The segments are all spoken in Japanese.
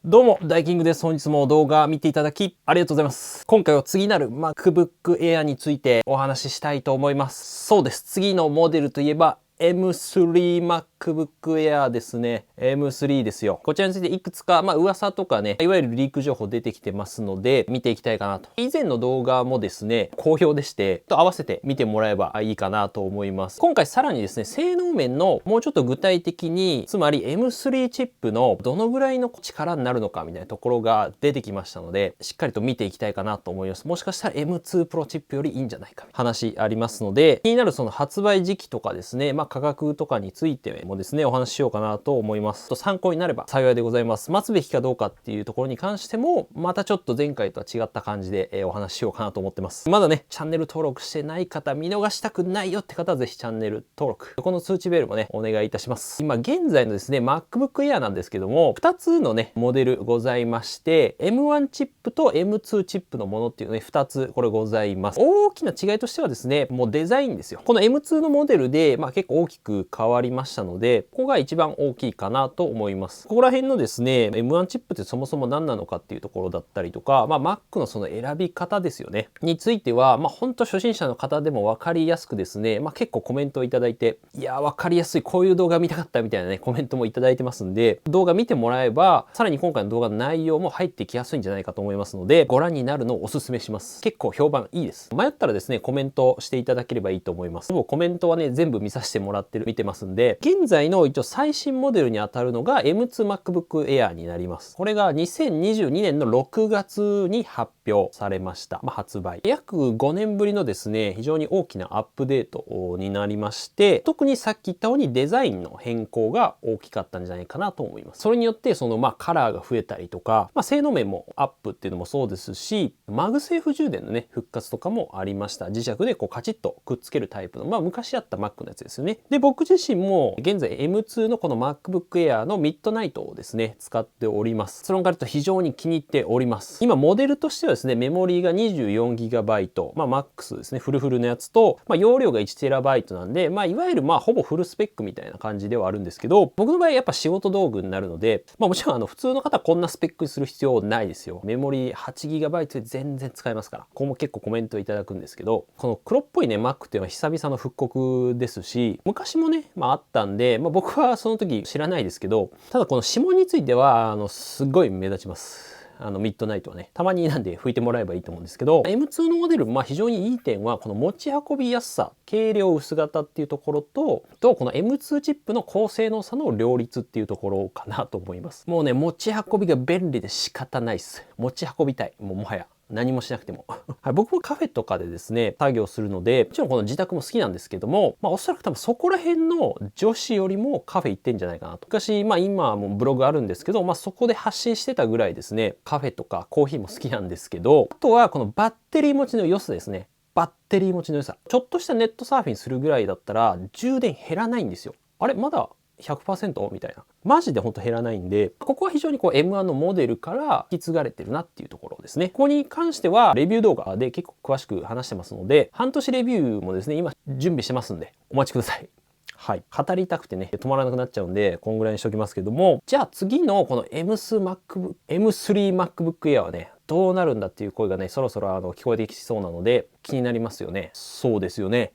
どうも、ダイキングです。本日も動画見ていただきありがとうございます。今回は次なる MacBook Air についてお話ししたいと思います。そうです。次のモデルといえば M3 MacBook Air ですね。M3 ですよ。こちらについていくつか、噂とかね、いわゆるリーク情報出てきてますので、見ていきたいかなと。以前の動画もですね、好評でして、合わせて見てもらえばいいかなと思います。今回さらにですね、性能面のもうちょっと具体的に、つまり M3 チップのどのぐらいの力になるのかみたいなところが出てきましたので、しっかりと見ていきたいかなと思います。もしかしたら M2 Pro チップよりいいんじゃないか話ありますので、気になるその発売時期とかですね、価格とかについてもですね、お話ししようかなと思います。参考になれば幸いでございます。待つべきかどうかっていうところに関しても、またちょっと前回とは違った感じでお話ししようかなと思ってます。まだね、チャンネル登録してない方、見逃したくないよって方はぜひチャンネル登録。この通知ベルもね、お願いいたします。今現在のですね、MacBook Air なんですけども、2つのね、モデルございまして、M1 チップと M2 チップのものっていうね、2つこれございます。大きな違いとしてはですね、もうデザインですよ。この M2 のモデルで、結構大きく変わりましたので、ここが一番大きいかなと思います。ここら辺のですね、M1 チップってそもそも何なのかっていうところだったりとか、Mac のその選び方ですよね。については、本当初心者の方でも分かりやすくですね、結構コメントをいただいて、いやー分かりやすい、こういう動画見たかったみたいなね、コメントもいただいてますんで、動画見てもらえば、さらに今回の動画の内容も入ってきやすいんじゃないかと思いますので、ご覧になるのをお勧めします。結構評判いいです。迷ったらですね、コメントしていただければいいと思います。もうコメントはね、全部見させてもらってる、見てますんで、現在の一応最新モデルにあたるのが M2MacBook Air になります。これが2022年の6月に発表されました。発売。約5年ぶりのですね、非常に大きなアップデートになりまして、特にさっき言ったようにデザインの変更が大きかったんじゃないかなと思います。それによってそのカラーが増えたりとか、性能面もアップっていうのもそうですし、マグセーフ充電のね、復活とかもありました。磁石でこうカチッとくっつけるタイプの、昔あった Mac のやつですよね。で、僕自身も現在 M2 のこの MacBook Air のミッドナイトをですね、使っております。結論から言うと非常に気に入っております。今モデルとしてはですね、メモリーが 24GB、MAX ですね、フルフルのやつと、容量が 1TB なんで、いわゆるほぼフルスペックみたいな感じではあるんですけど、僕の場合やっぱ仕事道具になるので、もちろん普通の方はこんなスペックにする必要ないですよ。メモリー 8GB で全然使えますから。ここも結構コメントいただくんですけど、この黒っぽいね、Mac っていうのは久々の復刻ですし、昔もね、あったんで、僕はその時知らないですけど、ただこの指紋については、すごい目立ちます。ミッドナイトはね、たまになんで拭いてもらえばいいと思うんですけど、M2 のモデル、非常にいい点は、この持ち運びやすさ、軽量薄型っていうところと、この M2 チップの高性能さの両立っていうところかなと思います。もうね、持ち運びが便利で仕方ないっす。持ち運びたい。もはや。何もしなくてもはい、僕もカフェとかでですね、作業するので、もちろんこの自宅も好きなんですけども、おそらく多分そこら辺の女子よりもカフェ行ってんじゃないかなと。昔、今もブログあるんですけど、そこで発信してたぐらいですね、カフェとかコーヒーも好きなんですけど、あとはこのバッテリー持ちの良さですね。バッテリー持ちの良さ。ちょっとしたネットサーフィンするぐらいだったら、充電減らないんですよ。あれまだ100% みたいな。マジでほんと減らないんで、ここは非常にM1 のモデルから引き継がれてるなっていうところですね。ここに関してはレビュー動画で結構詳しく話してますので、半年レビューもですね、今準備してますんで、お待ちください。はい。語りたくてね、止まらなくなっちゃうんで、こんぐらいにしときますけども、じゃあ次のこの M3 MacBook Air はね、どうなるんだっていう声がね、そろそろ聞こえてきそうなので、気になりますよね。そうですよね。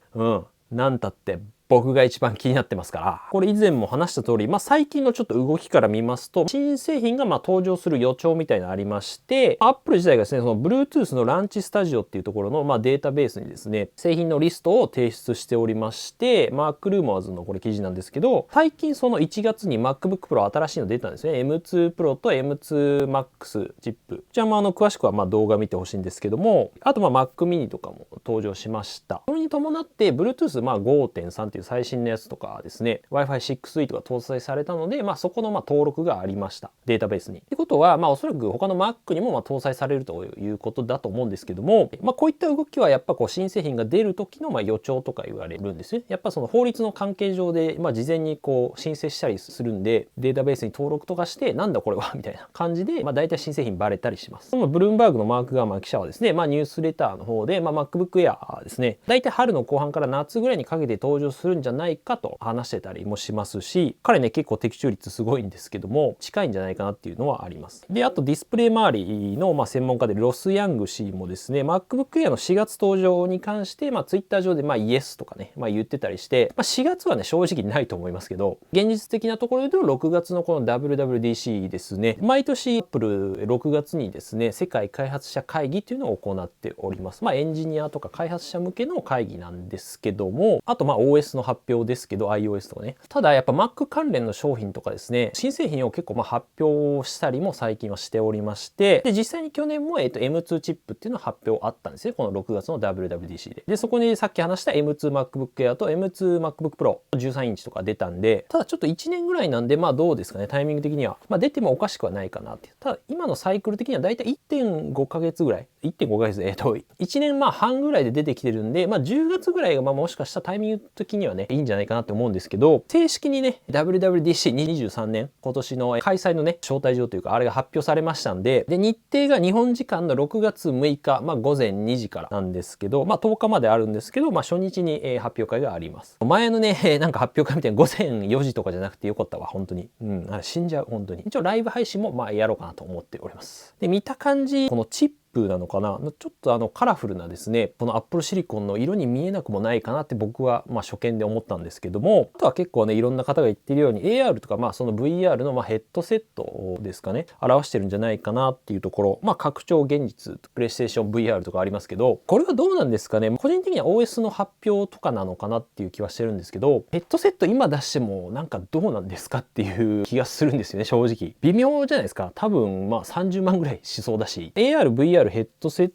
なんたって僕が一番気になってますから。これ以前も話した通り、最近のちょっと動きから見ますと、新製品が登場する予兆みたいなのありまして、Apple 自体がですね、その Bluetooth のランチスタジオっていうところのデータベースにですね、製品のリストを提出しておりまして、MacRumors のこれ記事なんですけど、最近その1月に MacBook Pro 新しいの出たんですね。M2 Pro と M2 Max チップ。こちらも詳しくは動画見てほしいんですけども、あとMac mini とかも登場しました。それに伴って Bluetooth 5.3 っていう最新のやつとかですね、Wi-Fi 6E とか搭載されたので、そこの登録がありました。データベースに。ってことは、おそらく他の Mac にも搭載されるということだと思うんですけども、こういった動きはやっぱ新製品が出る時の予兆とか言われるんですね。やっぱその法律の関係上で、事前に申請したりするんで、データベースに登録とかして、なんだこれはみたいな感じで、大体新製品バレたりします。そのブルームバーグのマーク・ガーマン記者はですね、ニュースレターの方で、MacBook Air ですね、大体春の後半から夏ぐらいにかけて登場すするんじゃないかと話してたりもしますし、彼ね結構的中率すごいんですけども、近いんじゃないかなっていうのはあります。で、あとディスプレイ周りの専門家でロス・ヤング氏もですね、MacBook Air の4月登場に関してTwitter 上でイエスとかね、言ってたりして、4月はね正直ないと思いますけど、現実的なところで言うと6月のこの WWDC ですね、毎年 Apple 6月にですね、世界開発者会議っていうのを行っております。エンジニアとか開発者向けの会議なんですけども、あとOS の発表ですけど、 iOS とかね。ただやっぱ Mac 関連の商品とかですね、新製品を結構発表したりも最近はしておりまして、で実際に去年もM2 チップっていうの発表あったんですね、この6月の WWDC で。でそこにさっき話した M2MacBook Air と M2MacBook Pro 13インチとか出たんで、ただちょっと1年ぐらいなんでどうですかね、タイミング的には出てもおかしくはないかなって。ただ今のサイクル的にはだいたい 1.5 ヶ月ぐらい、1.5ヶ月で1年半ぐらいで出てきてるんで、10月ぐらいがもしかしたらタイミング的にはねいいんじゃないかなって思うんですけど、正式にね WWDC23 年今年の開催のね招待状というかあれが発表されましたんで、日程が日本時間の6月6日、午前2時からなんですけど、10日まであるんですけど、初日に発表会があります。前のねなんか発表会みたいに午前4時とかじゃなくてよかったわ本当に。あれ死んじゃう本当に。一応ライブ配信もやろうかなと思っております。で見た感じこのチップなのかな、ちょっとカラフルなですね、このアップルシリコンの色に見えなくもないかなって僕は初見で思ったんですけども、あとは結構ねいろんな方が言ってるように AR とかその VR のヘッドセットですかね、表してるんじゃないかなっていうところ、拡張現実プレイステーション VR とかありますけど、これはどうなんですかね。個人的には OS の発表とかなのかなっていう気はしてるんですけど、ヘッドセット今出してもなんかどうなんですかっていう気がするんですよね正直。微妙じゃないですか。多分30万ぐらいしそうだし、 AR、VR ヘッドセット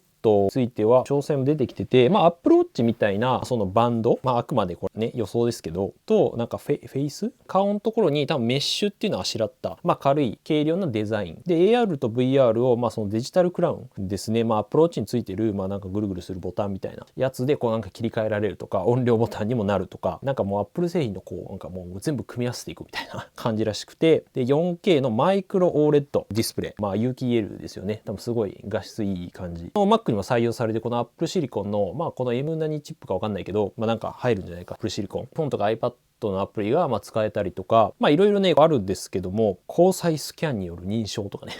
ついては詳細も出てきてて、Apple Watch みたいなそのバンド、あくまでこれね予想ですけど、となんかフェイス顔のところに多分メッシュっていうのをあしらった、軽い軽量なデザインで AR と VR をそのデジタルクラウンですね、Apple Watch についてるなんかぐるぐるするボタンみたいなやつでなんか切り替えられるとか、音量ボタンにもなるとか、なんかもう Apple 製品のなんかもう全部組み合わせていくみたいな感じらしくて、で 4K のマイクロ OLED ディスプレイ、有機 EL ですよね。多分すごい画質いい感じの Mac にも採用されて、この Apple シリコンのこの M 何チップか分かんないけど、なんか入るんじゃないか Apple シリコンフォンとか iPadのアプリが使えたりとか、いろいろねあるんですけども、交際スキャンによる認証とかね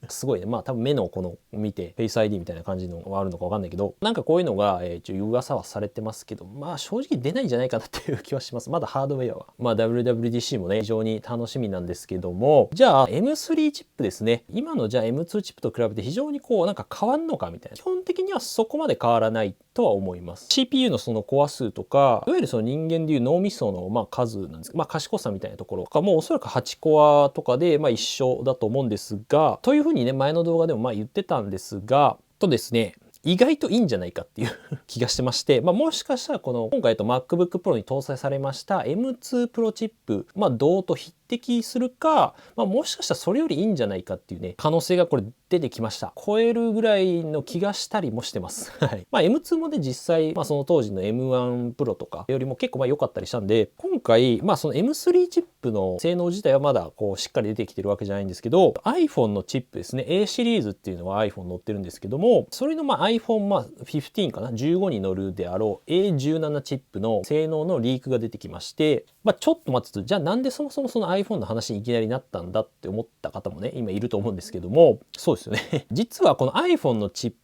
すごいね。多分目のこの見てフェイス ID みたいな感じのがあるのか分かんないけど、なんかこういうのが一応噂はされてますけど、正直出ないんじゃないかなっていう気はします。まだハードウェアはWWDC もね非常に楽しみなんですけども、じゃあ M3 チップですね、今のじゃあ M2 チップと比べて非常になんか変わんのかみたいな、基本的にはそこまで変わらないとは思います。 CPU のそのコア数とか、いわゆるその人間でいう脳みその数なんですけど、賢さみたいなところかもおそらく8コアとかで一緒だと思うんですが、というふうにね前の動画でも言ってたんですが、とですね意外といいんじゃないかっていう気がしてまして、もしかしたらこの今回MacBook Pro に搭載されました M2 Pro チップ、同と匹敵するか、もしかしたらそれよりいいんじゃないかっていうね可能性がこれ出てきました。超えるぐらいの気がしたりもしてます。はい。M2 もね実際その当時の M1 Pro とかよりも結構良かったりしたんで、今回その M3 チップの性能自体はまだしっかり出てきてるわけじゃないんですけど、 iPhone のチップですね A シリーズっていうのは iPhone 載ってるんですけども、それのiPhone15 かな15に乗るであろう A17 チップの性能のリークが出てきまして、ちょっと待ってと、じゃあなんでそもそもその iPhone の話にいきなりなったんだって思った方もね今いると思うんですけども、そうですよね実はこの iPhone のチップ、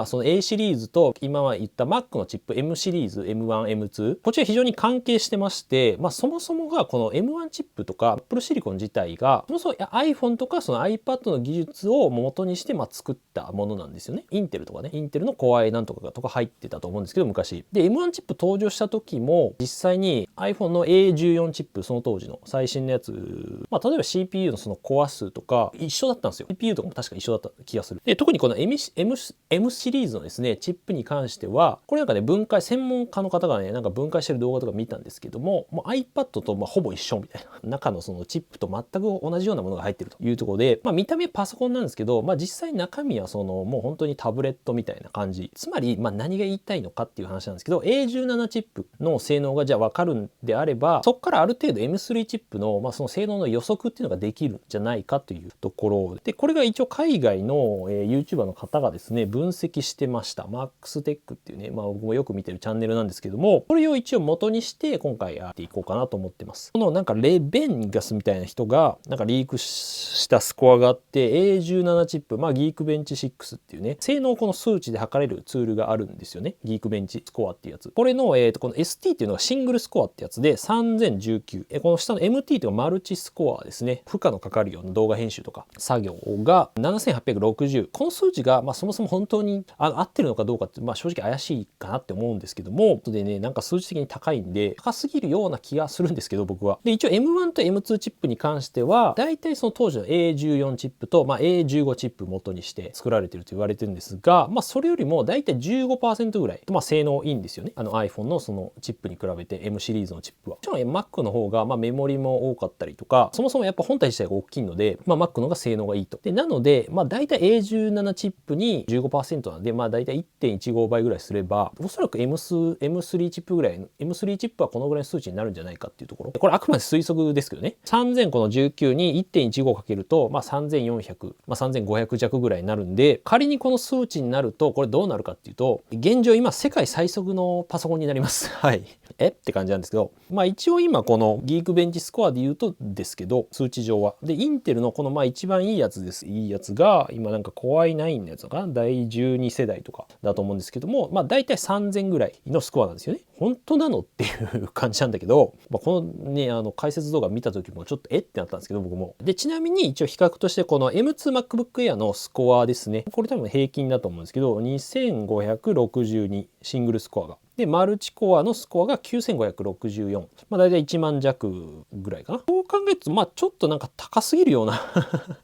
その A シリーズと今は言った Mac のチップ M シリーズ M1、M2 こちら非常に関係してまして、そもそもがこの M1 チップとか Apple シリコン自体がそもそも iPhone とかその iPad の技術を元にして作ったものなんですよね。インテルとかね、インテルの Core i なんとかとか入ってたと思うんですけど昔で、 M1 チップ登場した時も実際に iPhone の A14 チップ、その当時の最新のやつ、例えば CPU のそのコア数とか一緒だったんですよ。 CPU とかも確か一緒だった気がする。で特にこの M シリーズのですねチップに関しては、これなんかね分解専門家の方がねなんか分解してる動画とか見たんですけども、iPad とほぼ一緒みたいな、中のそのチップと全く同じようなものが入ってるというところで、見た目パソコンなんですけど、実際中身はそのもう本当にタブレットみたいな感じ。つまり何が言いたいのかっていう話なんですけど、 A17 チップの性能がじゃあ分かるんであれば、そこからある程度 M3 チップのその性能の予測っていうのができるんじゃないかというところで、これが一応海外の YouTuber の方がですね分分析してました。MaxTech っていうね、僕もよく見てるチャンネルなんですけども、これを一応元にして今回やっていこうかなと思ってます。このなんかレベンガスみたいな人がなんかリークしたスコアがあって、A17 チップ、Geekbench 6っていうね、性能をこの数値で測れるツールがあるんですよね。Geekbench スコアっていうやつ。これの、この ST っていうのがシングルスコアってやつで3019。この下の MT っていうのがマルチスコアですね。負荷のかかるような動画編集とか作業が7860。この数値が、そもそも本当に合ってるのかどうかって、正直怪しいかなって思うんですけども、でね、なんか数値的に高いんで、高すぎるような気がするんですけど、僕は。で、一応 M1 と M2 チップに関しては、大体その当時の A14 チップと、A15 チップ元にして作られてると言われてるんですが、それよりも大体 15% ぐらい、性能いいんですよね。iPhone のそのチップに比べて M シリーズのチップは。もちろん Mac の方が、メモリも多かったりとか、そもそもやっぱ本体自体が大きいので、Mac の方が性能がいいと。で、なので、大体 A17 チップに 15% なんで、大体 1.15 倍ぐらいすれば、おそらく M3 チップぐらい、M3 チップはこのぐらいの数値になるんじゃないかっていうところ。これあくまで推測ですけどね。3000この19に 1.15 かけると、3400、3500弱ぐらいになるんで、仮にこの数値になると、これどうなるかっていうと、現状今世界最速のパソコンになります。はい。って感じなんですけど、一応今このギークベンチスコアで言うとですけど、数値上は。で、インテルのこの一番いいやつです。いいやつが、今なんか Core i9 のやつかな、第12世代とかだと思うんですけども、大体3000ぐらいのスコアなんですよね。本当なのっていう感じなんだけど、このね、解説動画見た時もちょっとってなったんですけど、僕も。で、ちなみに一応比較としてこの M2MacBook Air のスコアですね。これ多分平均だと思うんですけど、2562シングルスコアが。で、マルチコアのスコアが9564。だいたい1万弱ぐらいかな。そう考えると、ちょっとなんか高すぎるような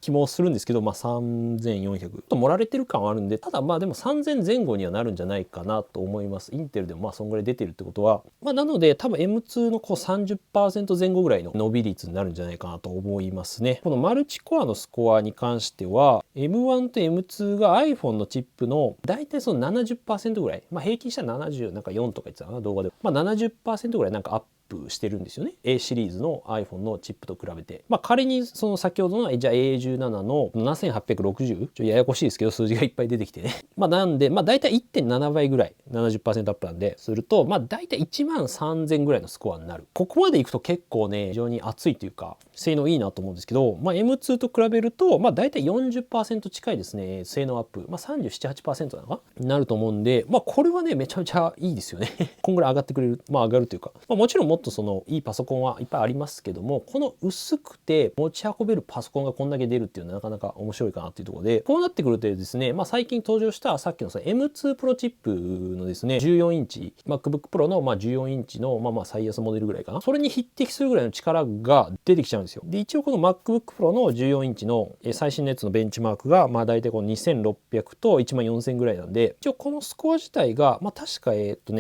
気もするんですけど、3400。ちょっと盛られてる感はあるんで、ただでも3000前後にはなるんじゃないかなと思います。インテルでもそんぐらい出てるってことは。なので多分 M2 のこう 30% 前後ぐらいの伸び率になるんじゃないかなと思いますね。このマルチコアのスコアに関しては、M1 と M2 が iPhone のチップの大体その 70% ぐらい。平均したら70、なんか4とか言ってたかな、動画で。70% ぐらいなんかアップしてるんですよね。A シリーズの iPhone のチップと比べて。仮にその先ほどのじゃあ A17 の7860、ややこしいですけど数字がいっぱい出てきてね。なんで、だいたい 1.7 倍ぐらい 70% アップなんで、すると、だいたい1万3000ぐらいのスコアになる。ここまでいくと結構ね、非常に熱いというか、性能いいなと思うんですけど、M2 と比べると、だいたい 40% 近いですね、性能アップ。37、8% なのかになると思うんで、これはね、めちゃめちゃいいですよね。こんぐらい上がってくれる。上がるというか。もちろんもっとそのいいパソコンはいっぱいありますけども、この薄くて持ち運べるパソコンがこんだけ出るっていうのはなかなか面白いかなっていうところで、こうなってくるとですね、最近登場したさっきのM2 Pro チップのですね、14インチ、MacBook Pro の14インチの最安モデルぐらいかな。それに匹敵するぐらいの力が出てきちゃうんですよ。で、一応この MacBook Pro の14インチの最新のやつのベンチマークが、大体この2600と14000ぐらいなんで、一応このスコア自体が、確か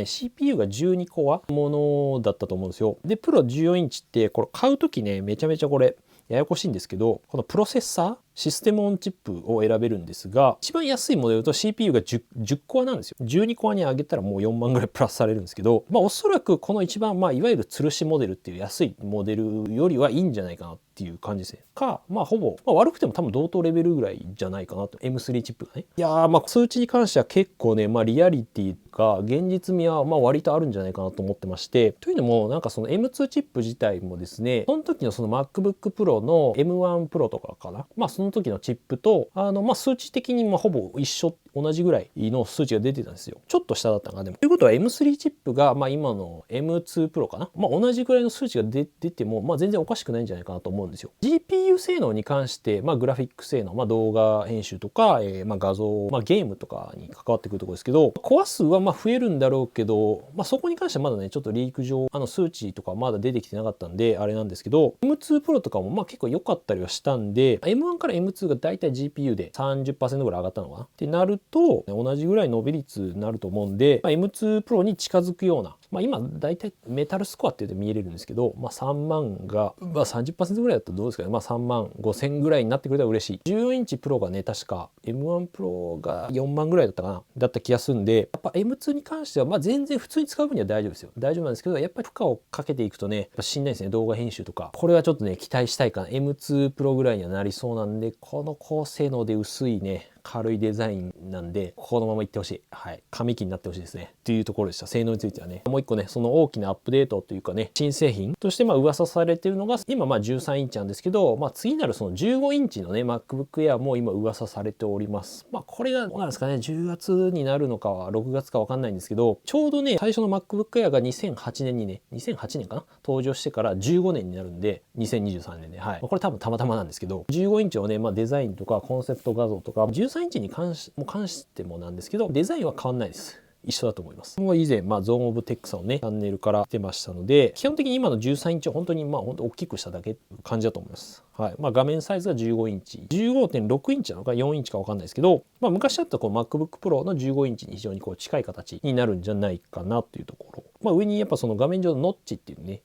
CPU が12コアものだったと思うんですよ。で、プロ14インチってこれ買うときね、めちゃめちゃこれややこしいんですけど、このプロセッサーシステムオンチップを選べるんですが、一番安いモデルだと CPU が 10コアなんですよ。12コアに上げたらもう4万ぐらいプラスされるんですけど、おそらくこの一番いわゆる吊るしモデルっていう安いモデルよりはいいんじゃないかなっていう感じですね。ほぼ、悪くても多分同等レベルぐらいじゃないかなと。M3 チップがね。いやー、数値に関しては結構ね、リアリティが現実味は割とあるんじゃないかなと思ってまして、というのもなんかその M2 チップ自体もですね、その時のその MacBook Pro の M1 Pro とかかな、その時のチップと数値的にほぼ一緒、同じぐらいの数値が出てたんですよ。ちょっと下だったかな、でも。ということは M3 チップが今の M2 Pro かな、同じぐらいの数値が出ても全然おかしくないんじゃないかなと思うんですよ。GPU 性能に関して、グラフィック性能、動画編集とか、画像、ゲームとかに関わってくるところですけど、コア数は増えるんだろうけど、そこに関してはまだね、ちょっとリーク上数値とかまだ出てきてなかったんであれなんですけど、M2 Pro とかも結構良かったりはしたんで、M1 から M2 がだいたい GPU で 30% ぐらい上がったのかなってなると、同じぐらい伸び率になると思うんで、M2 Pro に近づくような、今だいたいメタルスコアって言うと見えれるんですけど、3万が、30% ぐらいだったらどうですかね、3万5000ぐらいになってくれたら嬉しい。14インチプロがね、確か M1 Pro が4万ぐらいだったかな、だった気がするんで、やっぱ M2 に関しては全然普通に使う分には大丈夫ですよ。大丈夫なんですけど、やっぱり負荷をかけていくとね、やっぱしんないですね、動画編集とか。これはちょっとね、期待したいかな。M2 Pro ぐらいにはなりそうなんで、この高性能で薄いね、軽いデザインなんで、このままいってほしい。はい。紙機になってほしいですね。っていうところでした。性能についてはね。もう一個ね、その大きなアップデートというかね、新製品として噂されてるのが、今13インチなんですけど、次なるその15インチのね、MacBook Air も今噂されております。これがどうなんですかね、10月になるのか6月かわかんないんですけど、ちょうどね、最初の MacBook Air が2008年にね、2008年かな登場してから15年になるんで、2023年で、はい。これ多分たまたまなんですけど、15インチをね、デザインとかコンセプト画像とか、13インチに関してもなんですけど、デザインは変わんないです。一緒だと思います。もう以前、ゾーンオブテックさんのね、チャンネルから来てましたので、基本的に今の13インチを本当に本当大きくしただけっていう感じだと思います。はい。画面サイズが15インチ。15.6 インチなのか4インチかわかんないですけど、昔あったこの MacBook Pro の15インチに非常に近い形になるんじゃないかなというところ。上にやっぱその画面上のノッチっていうね、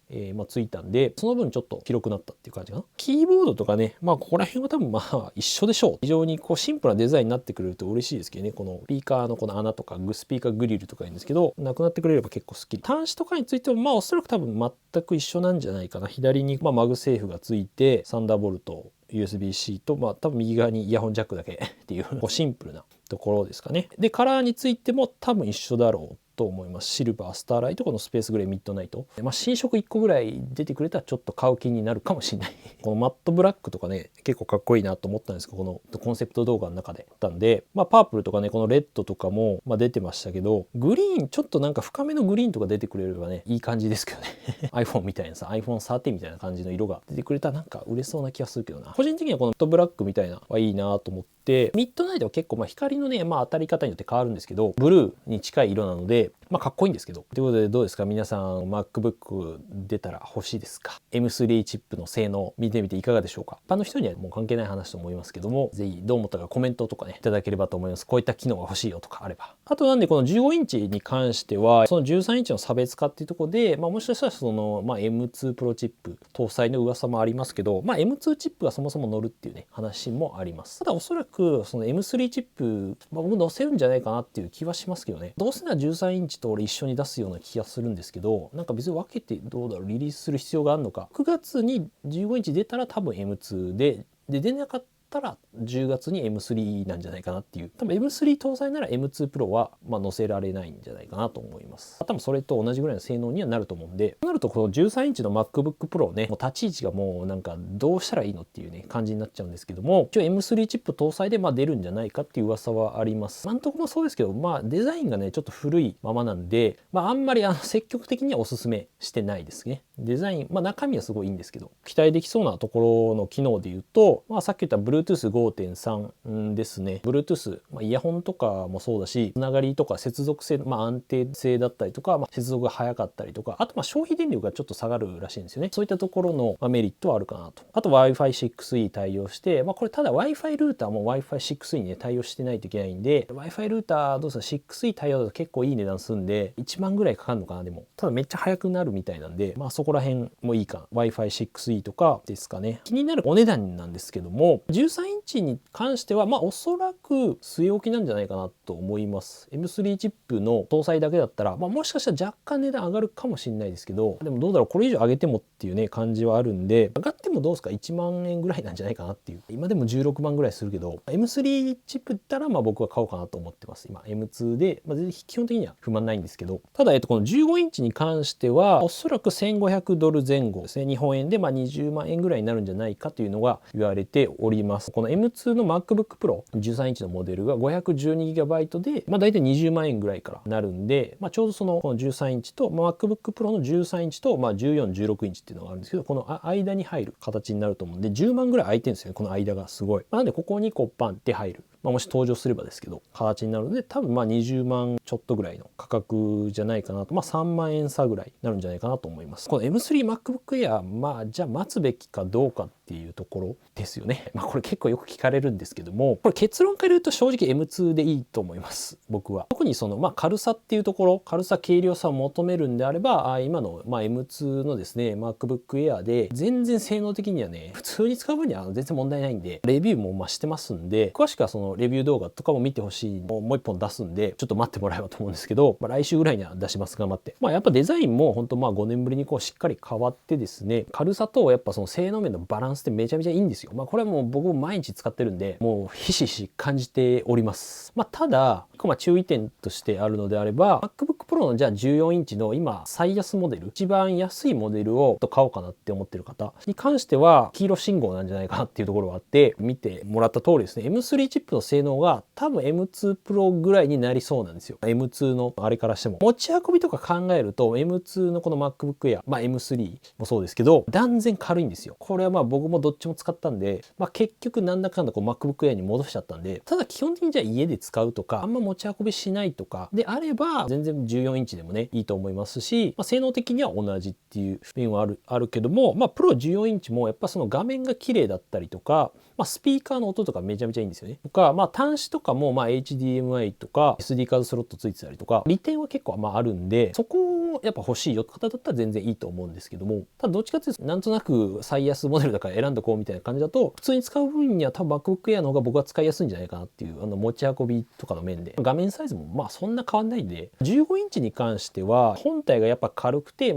ついたんで、その分ちょっと広くなったっていう感じかな。キーボードとかね、ここら辺は多分一緒でしょう。非常にシンプルなデザインになってくれると嬉しいですけどね、このスピーカーのこの穴とか、スピーカーグリルとかいいんですけど、なくなってくれれば結構スッキリ。端子とかについてもおそらく多分全く一緒なんじゃないかな。左にマグセーフがついて、サンダーボルト、USB-C と、多分右側にイヤホンジャックだけっていうシンプルなところですかね。で、カラーについても多分一緒だろうと思います。シルバー、スターライト、このスペースグレー、ミッドナイト。新色1個ぐらい出てくれたらちょっと買う気になるかもしれない。このマットブラックとかね、結構かっこいいなと思ったんですけど、このコンセプト動画の中であったんで、パープルとかね、このレッドとかも、出てましたけど、グリーン、ちょっとなんか深めのグリーンとか出てくれればね、いい感じですけどね。iPhone みたいなさ、iPhone 13みたいな感じの色が出てくれたらなんか売れそうな気がするけどな。個人的にはこのマットブラックみたいなはいいなと思って、ミッドナイトは結構光のね、当たり方によって変わるんですけど、ブルーに近い色なので、かっこいいんですけど。ということでどうですか皆さん MacBook 出たら欲しいですか？ M3 チップの性能見てみていかがでしょうか？一般の人にはもう関係ない話と思いますけども、ぜひどう思ったかコメントとかね、いただければと思います。こういった機能が欲しいよとかあれば。あとなんでこの15インチに関しては、その13インチの差別化っていうところで、もしかしたらその、M2 プロチップ搭載の噂もありますけど、M2 チップがそもそも乗るっていうね、話もあります。ただおそらくその M3 チップ、僕乗せるんじゃないかなっていう気はしますけどね。どうせなら13インチと俺一緒に出すような気がするんですけど、なんか別に分けてどうだろう、リリースする必要があるのか。9月に15インチ出たら多分 M2 で出なかったら10月に M3 なんじゃないかなっていう。多分 M3 搭載なら M2 Pro は載せられないんじゃないかなと思います。多分それと同じぐらいの性能にはなると思うんで、となるとこの13インチの MacBook Pro ね、もう立ち位置がもうなんかどうしたらいいのっていうね、感じになっちゃうんですけども、一応 M3 チップ搭載で出るんじゃないかっていう噂はあります。今んとこもそうですけど、デザインがね、ちょっと古いままなんで、あんまり積極的にはおすすめしてないですね。デザイン、中身はすごいいいんですけど、期待できそうなところの機能で言うと、さっき言った Bluetooth 5.3 ですね。Bluetooth、イヤホンとかもそうだし、つながりとか接続性、安定性だったりとか、接続が早かったりとか、あと消費電力がちょっと下がるらしいんですよね。そういったところのメリットはあるかなと。あと Wi-Fi 6E 対応して、これただ Wi-Fi ルーターも Wi-Fi 6E にね、対応してないといけないんで、Wi-Fi ルーターどうする 6E 対応だと結構いい値段するんで、1万ぐらいかかるのかな、でも。ただめっちゃ速くなるみたいなんで、そこら辺もいいかな。Wi-Fi 6E とかですかね。気になるお値段なんですけども、13インチに関しては、おそらく据え置きなんじゃないかなと思います。M3 チップの搭載だけだったら、もしかしたら若干値段上がるかもしれないですけど、でもどうだろう、これ以上上げてもっていうね、感じはあるんで、上がってもどうですか、1万円ぐらいなんじゃないかなっていう。今でも16万ぐらいするけど、M3 チップだったら、僕は買おうかなと思ってます。今、M2 で、全然基本的には不満ないんですけど、ただ、この15インチに関しては、おそらく$1500前後ですね。日本円で、20万円ぐらいになるんじゃないかというのが言われております。この M2 の MacBook Pro 13インチのモデルが 512GB で、大体20万円ぐらいからなるんで、ちょうどこの13インチと、MacBook Pro の13インチと、14、16インチっていうのがあるんですけど、この間に入る形になると思うんで、10万ぐらい空いてるんですよね、この間がすごい。なんで、ここにパンって入る。もし登場すればですけど、形になるので、多分20万ちょっとぐらいの価格じゃないかなと、3万円差ぐらいになるんじゃないかなと思います。この M3 MacBook Air、じゃあ待つべきかどうかっていうところですよね。これ結構よく聞かれるんですけども、これ結論から言うと正直 M2 でいいと思います。僕は。特に軽さっていうところ、軽さ軽量さを求めるんであれば、今の、M2 のですね、MacBook Air で全然性能的にはね、普通に使う分には全然問題ないんで、レビューもしてますんで、詳しくはレビュー動画とかも見てほしいのをもう一本出すんで、ちょっと待ってもらえばと思うんですけど、来週ぐらいには出します。頑張って。やっぱデザインも本当5年ぶりにしっかり変わってですね、軽さとやっぱ性能面のバランンスってめちゃめちゃいいんですよ。これはもう僕も毎日使ってるんで、もうひしひし感じております。ただ、注意点としてあるのであれば、MacBook Pro のじゃあ14インチの今最安モデル、一番安いモデルを買おうかなって思ってる方に関しては、黄色信号なんじゃないかなっていうところがあって、見てもらった通りですね、M3 チップの性能が多分 M2 Pro ぐらいになりそうなんですよ。M2 のあれからしても。持ち運びとか考えると、M2 のこの MacBook Air、M3 もそうですけど、断然軽いんですよ。これは僕もどっちも使ったんで、結局なんだかんだMacBook Air に戻しちゃったんで、ただ基本的にじゃあ家で使うとか、あんま持ち運びしないとかであれば、全然14インチでもね、いいと思いますし、性能的には同じっていう面はあるけども、プロ14インチもやっぱその画面が綺麗だったりとか、スピーカーの音とかめちゃめちゃいいんですよね。とか、端子とかもHDMI とか SD カードスロットついてたりとか、利点は結構あるんで、そこをやっぱ欲しいよって方だったら全然いいと思うんですけども、ただどっちかっていうとなんとなく最安モデルだから選んどこうみたいな感じだと、普通に使う分には多分 MacBook Air の方が僕は使いやすいんじゃないかなっていう、持ち運びとかの面で、画面サイズもそんな変わんないんで、15インチに関しては本体がやっぱ軽くて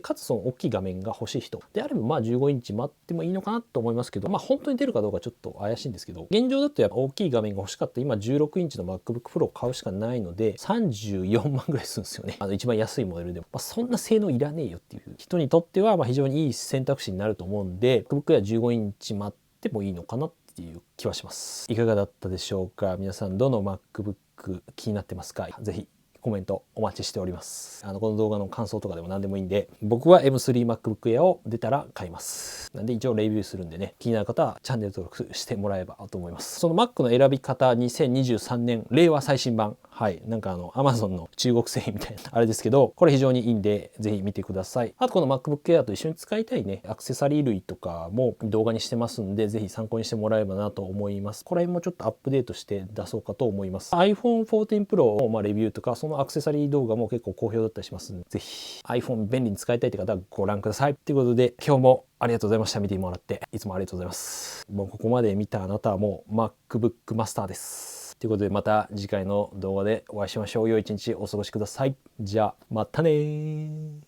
かつその大きい画面が欲しい人であれば15インチ待ってもいいのかなと思いますけど、本当に出るかどうかちょっと怪しいんですけど、現状だとやっぱ大きい画面が欲しかった今16インチの MacBook Pro を買うしかないので34万ぐらいするんですよね。一番安いモデルでも、そんな性能いらねえよっていう人にとっては非常にいい選択肢になると思うんで、MacBook Air 15インチ待ってもいいのかなっていう気はします。いかがだったでしょうか。皆さんどの MacBook 気になってますか？ぜひコメントお待ちしております。この動画の感想とかでも何でもいいんで、僕は M3 MacBook Air を出たら買います。なんで一応レビューするんでね、気になる方はチャンネル登録してもらえばと思います。その Mac の選び方2023年令和最新版。はい。Amazon の中国製品みたいなあれですけど、これ非常にいいんで、ぜひ見てください。あとこの MacBook Air と一緒に使いたいね、アクセサリー類とかも動画にしてますんで、ぜひ参考にしてもらえればなと思います。これもちょっとアップデートして出そうかと思います。iPhone 14 Pro のレビューとか、そのアクセサリー動画も結構好評だったりしますんで、ぜひ iPhone 便利に使いたいって方はご覧ください。ということで、今日もありがとうございました。見てもらって。いつもありがとうございます。もうここまで見たあなたはもう MacBook マスターです。ということでまた次回の動画でお会いしましょう。良い一日お過ごしください。じゃあまたねー。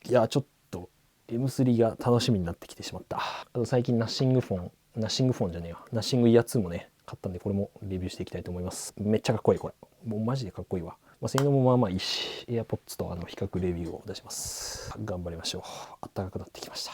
いやちょっと M3 が楽しみになってきてしまった。最近ナッシングイヤー2もね買ったんで、これもレビューしていきたいと思います。めっちゃかっこいいこれ。もうマジでかっこいいわ。性能もいいし、AirPods と比較レビューを出します。頑張りましょう。暖かくなってきました。